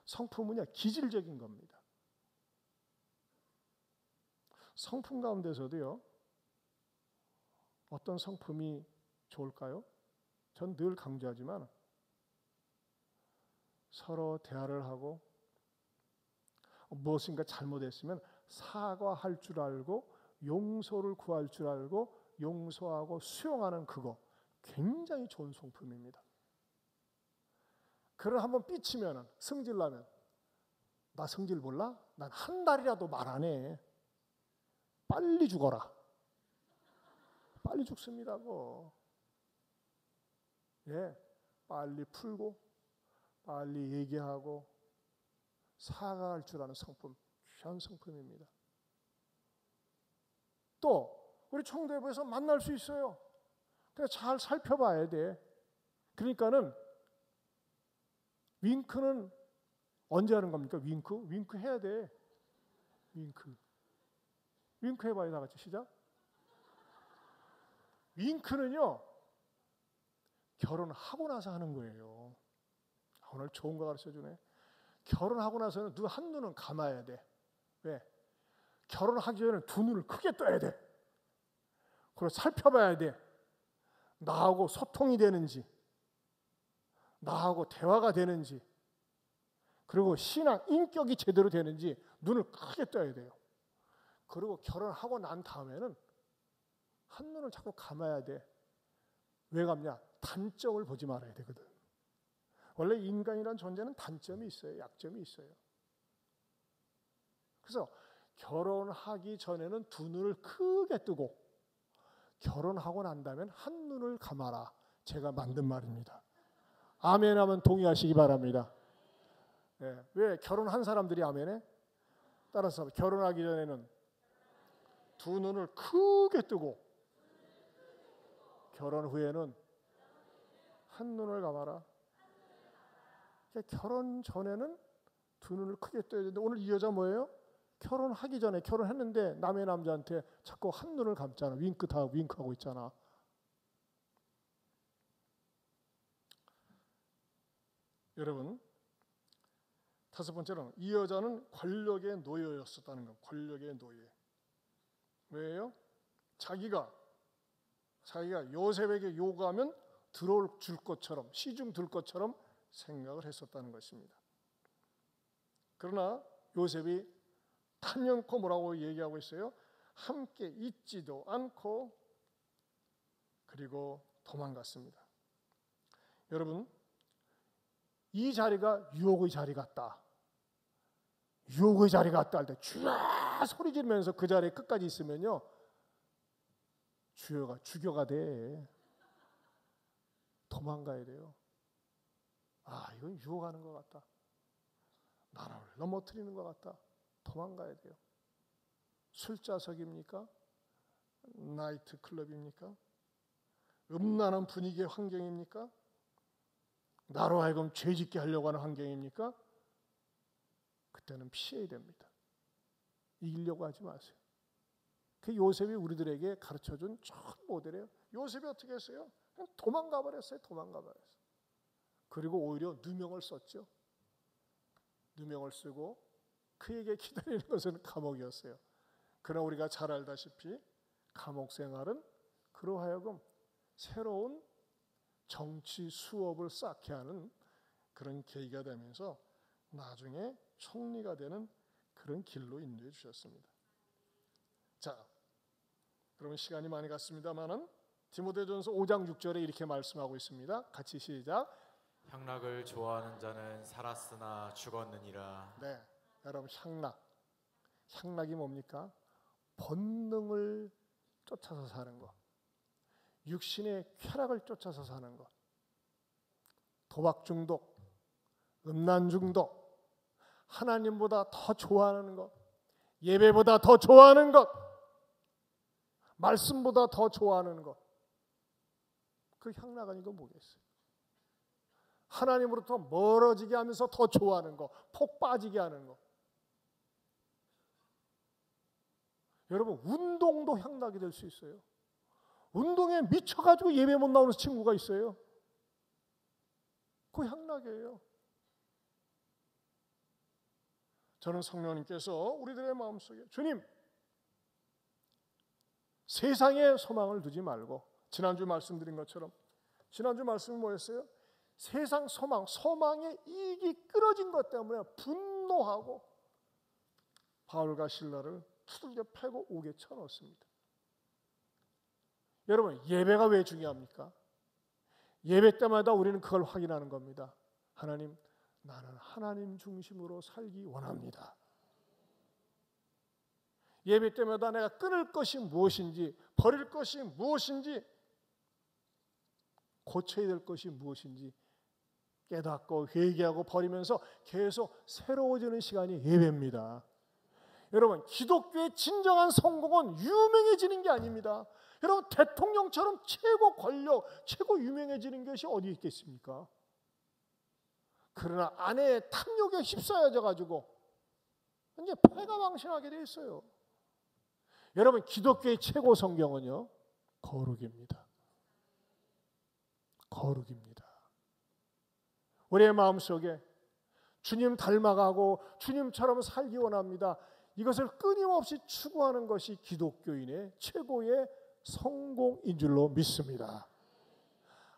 성품은요, 기질적인 겁니다. 성품 가운데서도요, 어떤 성품이 좋을까요? 전 늘 강조하지만 서로 대화를 하고 무엇인가 잘못했으면 사과할 줄 알고 용서를 구할 줄 알고 용서하고 수용하는 그거, 굉장히 좋은 성품입니다. 그걸 한번 삐치면, 승질나면, 나 성질 몰라? 난 한 달이라도 말 안 해. 빨리 죽어라. 빨리 죽습니다고. 예, 빨리 풀고 빨리 얘기하고 사과할 줄 아는 성품, 귀한 성품입니다. 또 우리 청대부에서 만날 수 있어요. 그래서 잘 살펴봐야 돼. 그러니까는 윙크는 언제 하는 겁니까? 윙크 해야 돼. 윙크 해봐요. 다 같이 시작. 윙크는요, 결혼하고 나서 하는 거예요. 오늘 좋은 거 가르쳐주네. 결혼하고 나서는 한 눈은 감아야 돼. 왜? 결혼하기 전에 두 눈을 크게 떠야 돼. 그리고 살펴봐야 돼. 나하고 소통이 되는지, 나하고 대화가 되는지, 그리고 신앙 인격이 제대로 되는지 눈을 크게 떠야 돼요. 그리고 결혼하고 난 다음에는 한 눈을 자꾸 감아야 돼. 왜 감냐? 단점을 보지 말아야 되거든. 원래 인간이란 존재는 단점이 있어요. 약점이 있어요. 그래서 결혼하기 전에는 두 눈을 크게 뜨고 결혼하고 난 다음엔 한 눈을 감아라. 제가 만든 말입니다. 아멘 하면 동의하시기 바랍니다. 네. 왜 결혼한 사람들이 아멘해? 따라서 결혼하기 전에는 두 눈을 크게 뜨고 결혼 후에는 한 눈을 감아라. 결혼 전에는 두 눈을 크게 떠야 되는데 오늘 이 여자 뭐예요? 결혼하기 전에 결혼했는데 남의 남자한테 자꾸 한 눈을 감잖아. 윙크하고 있잖아. 여러분, 다섯 번째는 이 여자는 권력의 노예였었다는 것. 권력의 노예. 왜요? 자기가 요셉에게 요구하면 들어올 줄 것처럼 시중 들 것처럼 생각을 했었다는 것입니다. 그러나 요셉이 탄연코 뭐라고 얘기하고 있어요? 함께 있지도 않고 그리고 도망갔습니다. 여러분, 이 자리가 유혹의 자리 같다. 유혹의 자리 같다 할 때 주야 소리 지르면서 그 자리에 끝까지 있으면요, 주여가 죽여가 돼. 도망가야 돼요. 아, 이건 유혹하는 것 같다. 나라를 넘어뜨리는 것 같다. 도망가야 돼요. 술자석입니까? 나이트 클럽입니까? 음란한 분위기의 환경입니까? 나로 하여금 죄짓게 하려고 하는 환경입니까? 그때는 피해야 됩니다. 이기려고 하지 마세요. 그 요셉이 우리들에게 가르쳐준 첫 모델이에요. 요셉이 어떻게 했어요? 그냥 도망가 버렸어요. 그리고 오히려 누명을 썼죠. 누명을 쓰고 그에게 기다리는 것은 감옥이었어요. 그러나 우리가 잘 알다시피 감옥 생활은 그로 하여금 새로운 정치 수업을 쌓게 하는 그런 계기가 되면서 나중에 총리가 되는 그런 길로 인도해 주셨습니다. 자, 그러면 시간이 많이 갔습니다만은 디모데전서 5장 6절에 이렇게 말씀하고 있습니다. 같이 시작. 향락을 좋아하는 자는 살았으나 죽었느니라. 네, 여러분, 향락이 뭡니까? 본능을 쫓아서 사는 것, 육신의 쾌락을 쫓아서 사는 것, 도박 중독, 음란 중독, 하나님보다 더 좋아하는 것, 예배보다 더 좋아하는 것, 말씀보다 더 좋아하는 것, 그 향락 아니고 뭐겠어요? 하나님으로부터 멀어지게 하면서 더 좋아하는 것, 폭 빠지게 하는 것. 여러분, 운동도 향락이 될 수 있어요. 운동에 미쳐가지고 예배 못 나오는 친구가 있어요. 그 향락이에요. 저는 성령님께서 우리들의 마음속에 주님, 세상에 소망을 두지 말고, 지난주 말씀드린 것처럼, 지난주 말씀이 뭐였어요? 세상 소망의 이익이 끊어진 것 때문에 분노하고 바울과 실라를 두들겨 패고 옥에 쳐넣었습니다. 여러분, 예배가 왜 중요합니까? 예배 때마다 우리는 그걸 확인하는 겁니다. 하나님, 나는 하나님 중심으로 살기 원합니다. 예배 때마다 내가 끊을 것이 무엇인지, 버릴 것이 무엇인지, 고쳐야 될 것이 무엇인지 깨닫고 회개하고 버리면서 계속 새로워지는 시간이 예배입니다. 여러분, 기독교의 진정한 성공은 유명해지는 게 아닙니다. 여러분, 대통령처럼 최고 권력, 최고 유명해지는 것이 어디 있겠습니까? 그러나 아내의 탐욕에 휩싸여져 가지고 이제 패가망신하게 돼 있어요. 여러분, 기독교의 최고 성경은요, 거룩입니다. 거룩입니다. 우리의 마음속에 주님 닮아가고 주님처럼 살기 원합니다. 이것을 끊임없이 추구하는 것이 기독교인의 최고의 성공인 줄로 믿습니다.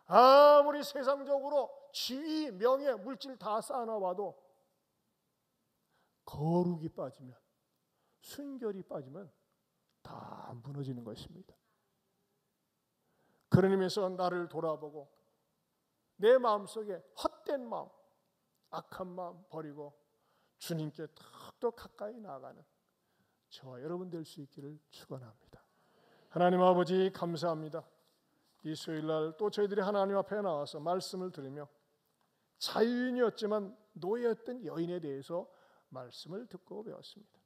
아무리 세상적으로 지위, 명예, 물질 다 쌓아놔봐도 거룩이 빠지면, 순결이 빠지면 다 무너지는 것입니다. 그런 의미에서 나를 돌아보고 내 마음속에 헛된 마음, 악한 마음 버리고 주님께 더욱더 가까이 나아가는 저와 여러분 될 수 있기를 축원합니다. 하나님 아버지 감사합니다. 이 수요일날 또 저희들이 하나님 앞에 나와서 말씀을 들으며 자유인이었지만 노예였던 여인에 대해서 말씀을 듣고 배웠습니다.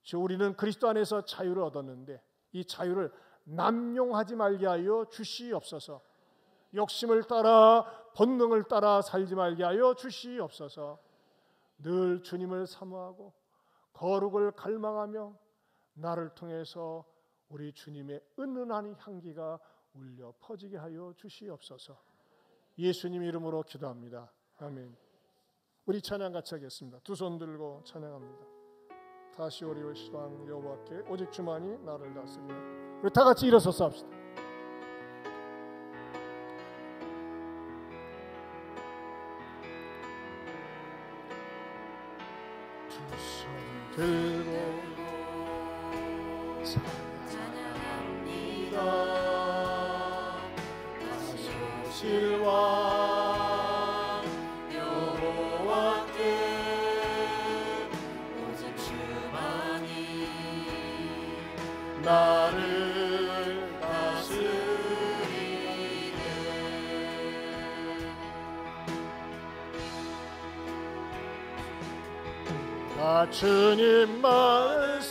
주 우리는 그리스도 안에서 자유를 얻었는데 이 자유를 남용하지 말게 하여 주시옵소서. 욕심을 따라 본능을 따라 살지 말게 하여 주시옵소서. 늘 주님을 사모하고 거룩을 갈망하며 나를 통해서 우리 주님의 은은한 향기가 울려 퍼지게 하여 주시옵소서. 예수님 이름으로 기도합니다. 아멘. 우리 찬양 같이 하겠습니다. 두 손 들고 찬양합니다. 다시 우리 시방 여호와께 오직 주만이 나를 다스리네. 우리 다 같이 일어서서 합시다. 두 손 들고 찬양합니다. 다시 오실 왕 여호와께 오직 주만이 나를 다스리네. 나 주님만을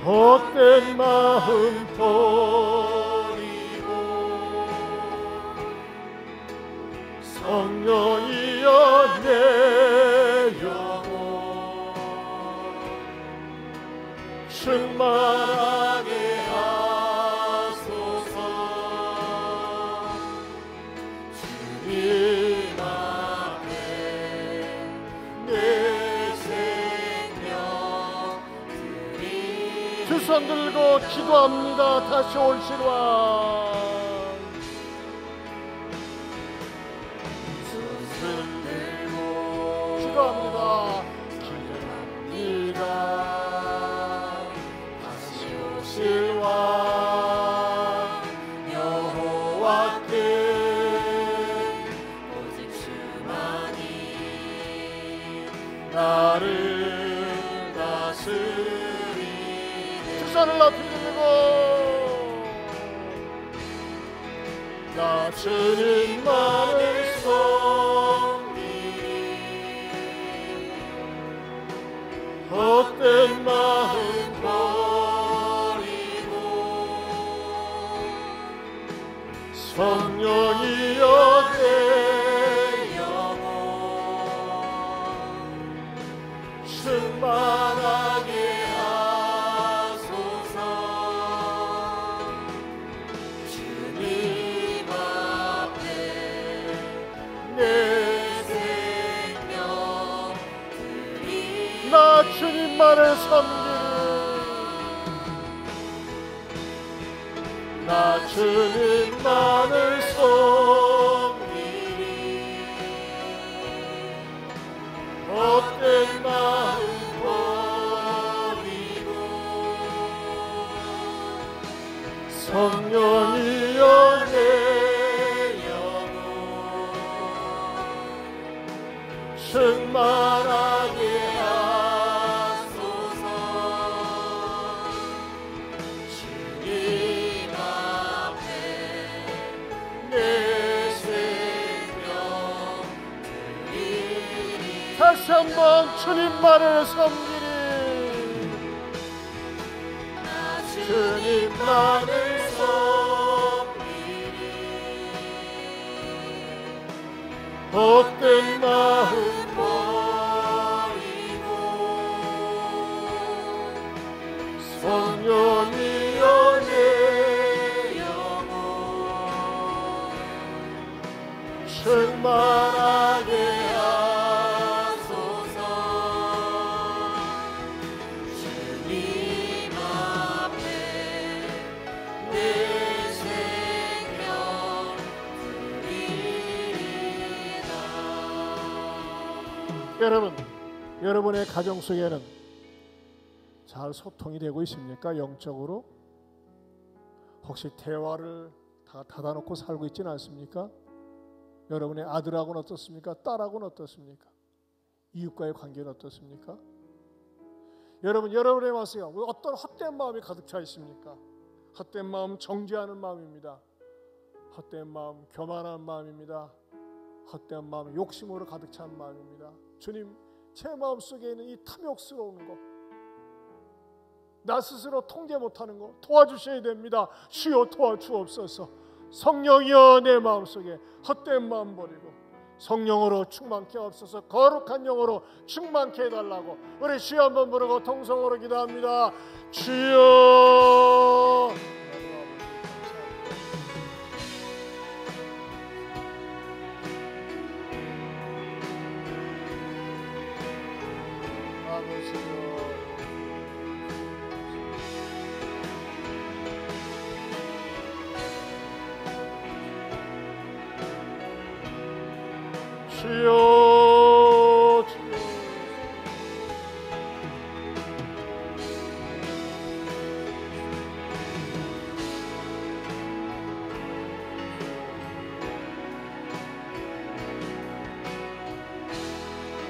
헛된 마음 버리고 성령이여 내 영혼 충만하게 하소서. 주님 앞에 내 두 손 들고 기도합니다. 다시 올실 왕 두 손 들고 기도합니다. 기도합니다. 다시 오실 왕 여호와께 오직 주만이 나를 다스리네. 손을 높이 들고 나 주님만을 섬기리. 헛된 마음 버리고 성령이여 내 영혼 충만하게 주님만을 섬기리. 나 주님만을 섬기리. 헛된 마음 버리고 성령이여 내 영혼 충만하게 다시 한번 주님만을 섬기리. 주님만을 섬기리. 헛된 마음 버리고 성령이여 내 영혼 충만하게 여러분, 여러분의 가정 속에는 잘 소통이 되고 있습니까? 영적으로? 혹시 대화를 다 닫아놓고 살고 있지는 않습니까? 여러분의 아들하고는 어떻습니까? 딸하고는 어떻습니까? 이웃과의 관계는 어떻습니까? 여러분의 마음속에 어떤 헛된 마음이 가득 차 있습니까? 헛된 마음 정죄하는 마음입니다. 헛된 마음 교만한 마음입니다. 헛된 마음 욕심으로 가득 찬 마음입니다. 주님, 제 마음속에 있는 이 탐욕스러운 것, 나 스스로 통제 못하는 것 도와주셔야 됩니다. 주여 도와주옵소서. 성령이여 내 마음속에 헛된 마음 버리고 성령으로 충만케 하옵소서. 거룩한 영으로 충만케 해달라고 우리 주여 한번 부르고 통성으로 기도합니다. 주여. 주여, 주여.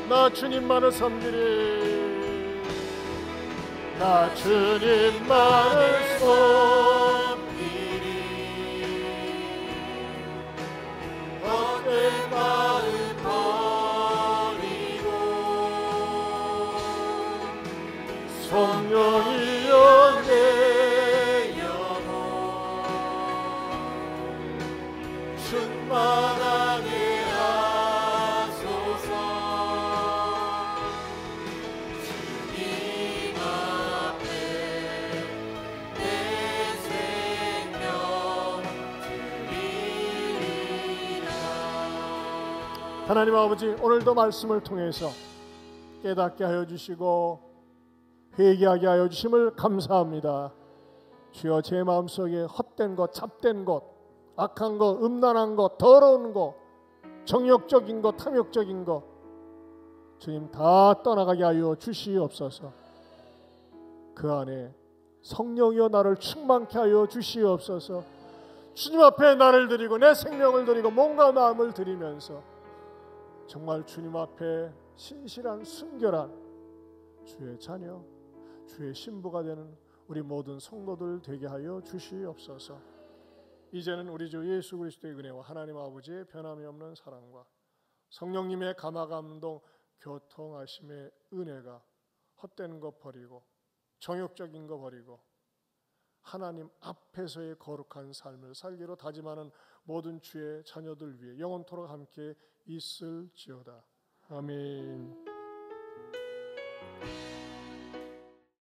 나 주님만을 섬기리. 나 주님만을 섬기리. 헛된 마음 성령이여 내 영혼 충만하게 하소서. 주님 앞에 내 생명 드리리라. 하나님 아버지, 오늘도 말씀을 통해서 깨닫게 하여 주시고 회개하게 하여 주심을 감사합니다. 주여, 제 마음속에 헛된 것, 잡된 것, 악한 것, 음란한 것, 더러운 것, 정욕적인 것, 탐욕적인 것 주님 다 떠나가게 하여 주시옵소서. 그 안에 성령이여 나를 충만케 하여 주시옵소서. 주님 앞에 나를 드리고 내 생명을 드리고 몸과 마음을 드리면서 정말 주님 앞에 신실한 순결한 주의 자녀, 주의 신부가 되는 우리 모든 성도들 되게 하여 주시옵소서. 이제는 우리 주 예수 그리스도의 은혜와 하나님 아버지의 변함이 없는 사랑과 성령님의 감화감동 교통하심의 은혜가 헛된 것 버리고 정욕적인 것 버리고 하나님 앞에서의 거룩한 삶을 살기로 다짐하는 모든 주의 자녀들 위해 영원토록 함께 있을지어다. 아멘.